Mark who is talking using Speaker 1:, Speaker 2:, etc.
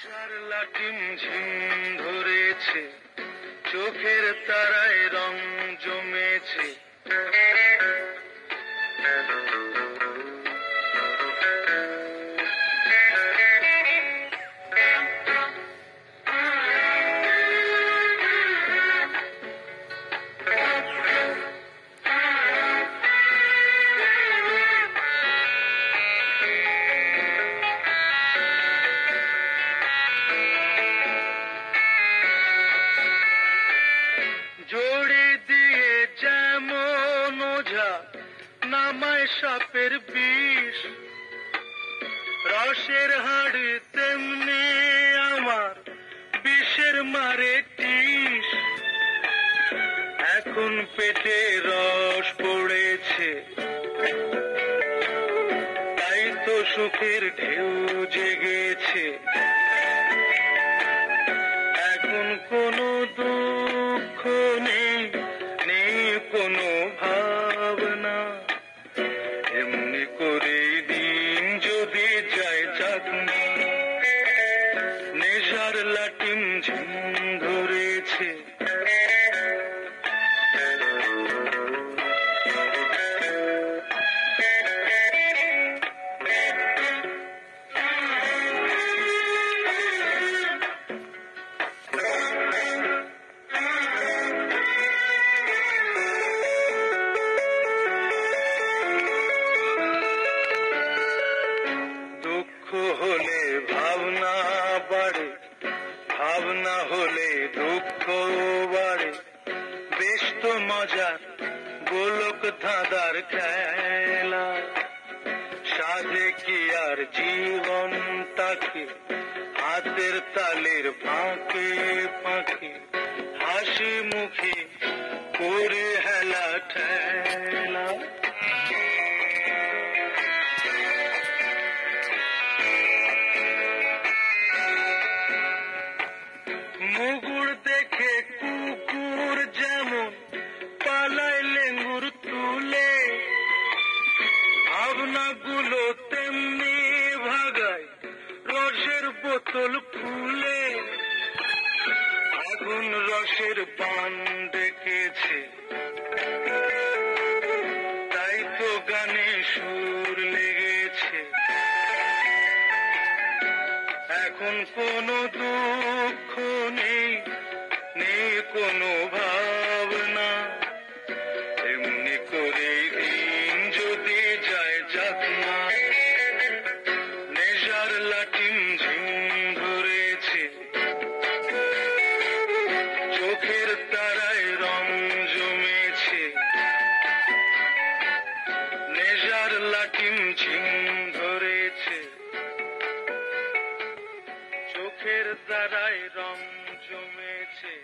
Speaker 1: নেশার লাটিম ঝিম ধরেছে, চোখের তারায় রং জমেছে। জড়ি দিয়ে যেমন ওঝা নামায় সাপের বিষ, রসের হাড়ি তেমনি আমার বিষের মারে টিস। এখন পেটে রস পড়েছে, তাই তো সুখের ঢেউ জেগেছে। এখন কোনো দুঃখ নেই, নেই কোনো ভাবনা, এমনি করে দিন যদি যায় যাক না। নেশার লাটিম ঝিম ধরেছে, হলে ভাবনা বাড়ে, ভাবনা হলে দুঃখ বাড়ে। বেশ তো মজার গোলক ধাঁধার খেলা, সাধে কি আর জীবন তাকে হাতের তালের ফাঁকে ফাঁকে হাসি মুখে করে হেলা ঠেলা। মুগুর দেখে কুকুর যেমন পালায় লেঙ্গুর তুলে, ভাবনাগুলো তেমনি ভাগায় রসের বোতল খুলে। আগুন রসের বান ডেকেছে, তাই তো গানে সুর লেগেছে। এখন কোনো দুঃখ নেই, নেই কোনো ভাবনা, এমনি করে দিন যদি যায় যাক না। নেশার লাটিম ঝিম ধরেছে, চোখের তারায় রং জমেছে। নেশার লাটিম ঝিম ধরেছে, চোখের দ্বারায় রং জমেছে।